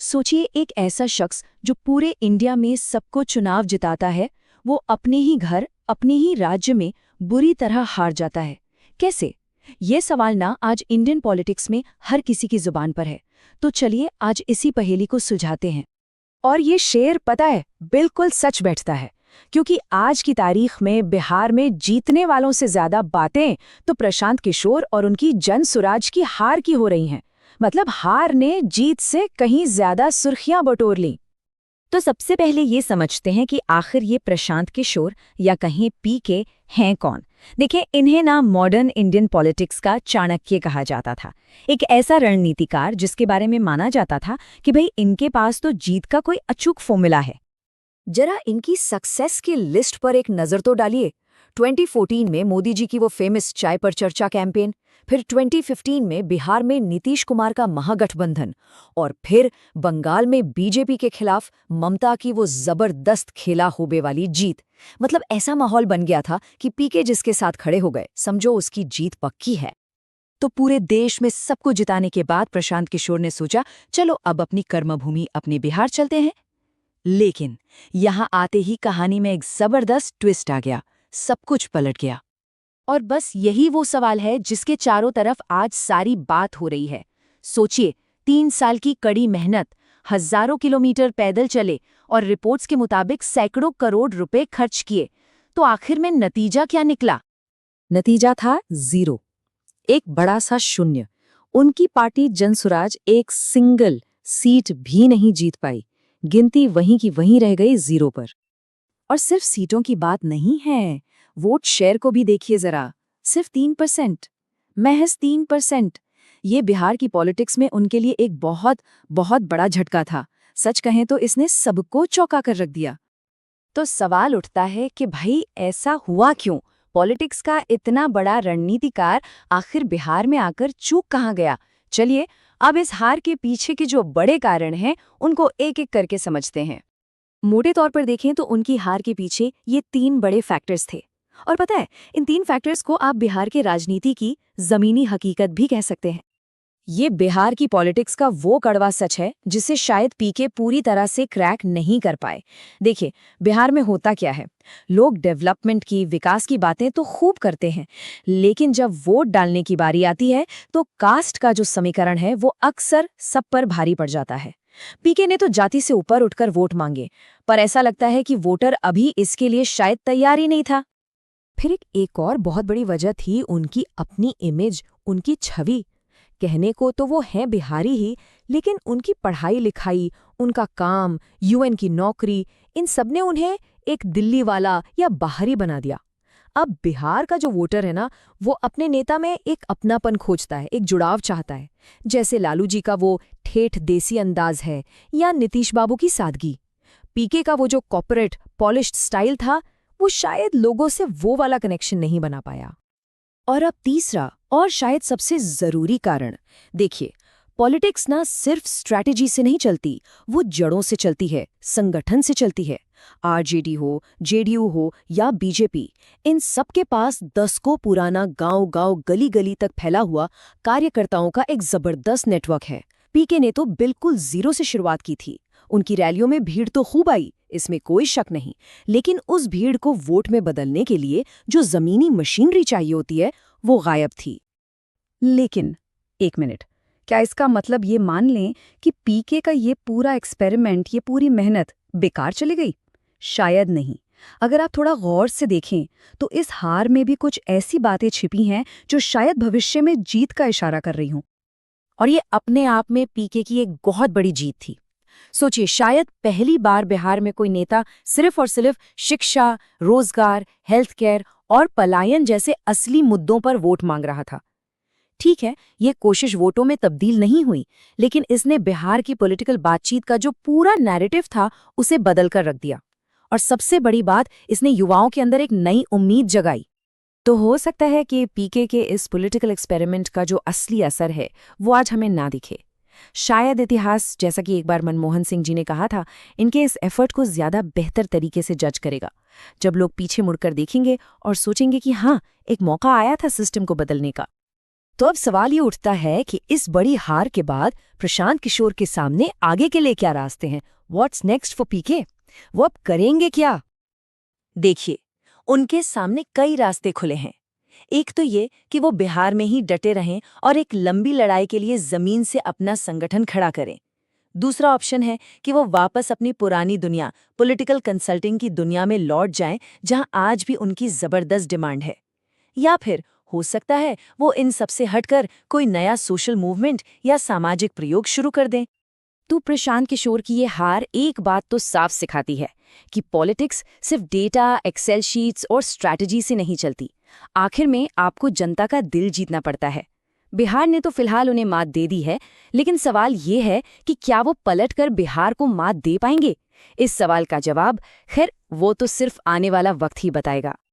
सोचिए, एक ऐसा शख्स जो पूरे इंडिया में सबको चुनाव जिताता है, वो अपने ही घर, अपने ही राज्य में बुरी तरह हार जाता है। कैसे? ये सवाल ना आज इंडियन पॉलिटिक्स में हर किसी की जुबान पर है। तो चलिए आज इसी पहेली को सुलझाते हैं। और ये शेर पता है बिल्कुल सच बैठता है, क्योंकि आज की तारीख में बिहार में जीतने वालों से ज्यादा बातें तो प्रशांत किशोर और उनकी जन सुराज की हार की हो रही हैं। मतलब हार ने जीत से कहीं ज्यादा सुर्खियां बटोर लीं। तो सबसे पहले ये समझते हैं कि आखिर ये प्रशांत किशोर या कहीं पीके हैं कौन। देखिए, इन्हें ना मॉडर्न इंडियन पॉलिटिक्स का चाणक्य कहा जाता था। एक ऐसा रणनीतिकार जिसके बारे में माना जाता था कि भाई इनके पास तो जीत का कोई अचूक फॉर्मूला है। जरा इनकी सक्सेस की लिस्ट पर एक नजर तो डालिए। 2014 में मोदी जी की वो फेमस चाय पर चर्चा कैंपेन, फिर 2015 में बिहार में नीतीश कुमार का महागठबंधन, और फिर बंगाल में बीजेपी के खिलाफ ममता की वो जबरदस्त खेला होबे वाली जीत। मतलब ऐसा माहौल बन गया था कि पीके जिसके साथ खड़े हो गए, समझो उसकी जीत पक्की है। तो पूरे देश में सबको जिताने के बाद प्रशांत किशोर ने सोचा, चलो अब अपनी कर्मभूमि अपने बिहार चलते हैं। लेकिन यहां आते ही कहानी में एक जबरदस्त ट्विस्ट आ गया, सब कुछ पलट गया। और बस यही वो सवाल है जिसके चारों तरफ आज सारी बात हो रही है। सोचिए, 3 साल की कड़ी मेहनत, हजारों किलोमीटर पैदल चले और रिपोर्ट्स के मुताबिक सैकड़ों करोड़ रुपए खर्च किए, तो आखिर में नतीजा क्या निकला? नतीजा था 0, एक बड़ा सा शून्य। उनकी पार्टी जनसुराज एक सिंगल सीट भी नहीं जीत पाई। गिनती वहीं की वहीं रह गई 0 पर। और सिर्फ सीटों की बात नहीं है, वोट शेयर को भी देखिए जरा। सिर्फ 3%, महज 3%। ये बिहार की पॉलिटिक्स में उनके लिए एक बहुत बहुत बड़ा झटका था। सच कहें तो इसने सबको चौंका कर रख दिया। तो सवाल उठता है कि भाई ऐसा हुआ क्यों? पॉलिटिक्स का इतना बड़ा रणनीतिकार आखिर बिहार में आकर चूक कहाँ गया? चलिए अब इस हार के पीछे के जो बड़े कारण हैं उनको एक एक करके समझते हैं। मोटे तौर पर देखें तो उनकी हार के पीछे ये 3 बड़े फैक्टर्स थे। और पता है, इन 3 फैक्टर्स को आप बिहार के राजनीति की जमीनी हकीकत भी कह सकते हैं। ये बिहार की पॉलिटिक्स का वो कड़वा सच है जिसे शायद पीके पूरी तरह से क्रैक नहीं कर पाए। देखिए, बिहार में होता क्या है, लोग डेवलपमेंट की, विकास की बातें तो खूब करते हैं, लेकिन जब वोट डालने की बारी आती है तो कास्ट का जो समीकरण है वो अक्सर सब पर भारी पड़ जाता है। पीके ने तो जाति से ऊपर उठकर वोट मांगे, पर ऐसा लगता है कि वोटर अभी इसके लिए शायद तैयार ही नहीं था। फिर एक और बहुत बड़ी वजह थी उनकी अपनी इमेज, उनकी छवि। कहने को तो वो हैं बिहारी ही, लेकिन उनकी पढ़ाई लिखाई, उनका काम, यूएन की नौकरी, इन सब ने उन्हें एक दिल्ली वाला या बाहरी बना दिया। अब बिहार का जो वोटर है ना, वो अपने नेता में एक अपनापन खोजता है, एक जुड़ाव चाहता है। जैसे लालू जी का वो ठेठ देसी अंदाज है, या नीतीश बाबू की सादगी। पीके का वो जो कॉर्पोरेट पॉलिश्ड स्टाइल था, वो शायद लोगों से वो वाला कनेक्शन नहीं बना पाया। और अब तीसरा और शायद सबसे जरूरी कारण, देखिए, पॉलिटिक्स ना सिर्फ स्ट्रैटेजी से नहीं चलती, वो जड़ों से चलती है, संगठन से चलती है। आरजेडी हो, जेडीयू हो या बीजेपी, इन सब के पास दशकों पुराना गांव-गांव, गली-गली तक फैला हुआ कार्यकर्ताओं का एक जबरदस्त नेटवर्क है। पीके ने तो बिल्कुल 0 से शुरुआत की थी। उनकी रैलियों में भीड़ तो खूब आई, इसमें कोई शक नहीं, लेकिन उस भीड़ को वोट में बदलने के लिए जो जमीनी मशीनरी चाहिए होती है, वो गायब थी। लेकिन एक मिनट, क्या इसका मतलब ये मान लें कि पीके का ये पूरा एक्सपेरिमेंट, ये पूरी मेहनत बेकार चली गई? शायद नहीं। अगर आप थोड़ा गौर से देखें तो इस हार में भी कुछ ऐसी बातें छिपी हैं जो शायद भविष्य में जीत का इशारा कर रही हों। और ये अपने आप में पीके की एक बहुत बड़ी जीत थी। सोचिए, शायद पहली बार बिहार में कोई नेता सिर्फ और सिर्फ शिक्षा, रोजगार, हेल्थ केयर और पलायन जैसे असली मुद्दों पर वोट मांग रहा था। ठीक है, ये कोशिश वोटों में तब्दील नहीं हुई, लेकिन इसने बिहार की पॉलिटिकल बातचीत का जो पूरा नैरेटिव था उसे बदल कर रख दिया। और सबसे बड़ी बात, इसने युवाओं के अंदर एक नई उम्मीद जगाई। तो हो सकता है कि पीके के इस पॉलिटिकल एक्सपेरिमेंट का जो असली असर है वो आज हमें ना दिखे। शायद इतिहास, जैसा कि एक बार मनमोहन सिंह जी ने कहा था, इनके इस एफर्ट को ज्यादा बेहतर तरीके से जज करेगा। जब लोग पीछे मुड़कर देखेंगे और सोचेंगे कि हाँ, एक मौका आया था सिस्टम को बदलने का। तो अब सवाल ये उठता है कि इस बड़ी हार के बाद प्रशांत किशोर के सामने आगे के लिए क्या रास्ते हैं? व्हाट्स नेक्स्ट फॉर पीके? वो अब करेंगे क्या? देखिए, उनके सामने कई रास्ते खुले हैं। एक तो ये कि वो बिहार में ही डटे रहें और एक लंबी लड़ाई के लिए जमीन से अपना संगठन खड़ा करें। दूसरा ऑप्शन है कि वो वापस अपनी पुरानी दुनिया, पॉलिटिकल कंसल्टिंग की दुनिया में लौट जाएं, जहां आज भी उनकी जबरदस्त डिमांड है। या फिर हो सकता है वो इन सबसे हटकर कोई नया सोशल मूवमेंट या सामाजिक प्रयोग शुरू कर दें। तो प्रशांत किशोर की ये हार एक बात तो साफ सिखाती है कि पॉलिटिक्स सिर्फ डेटा, एक्सेल शीट्स और स्ट्रैटेजी से नहीं चलती। आखिर में आपको जनता का दिल जीतना पड़ता है। बिहार ने तो फिलहाल उन्हें मात दे दी है, लेकिन सवाल ये है कि क्या वो पलटकर बिहार को मात दे पाएंगे? इस सवाल का जवाब खैर वो तो सिर्फ आने वाला वक्त ही बताएगा।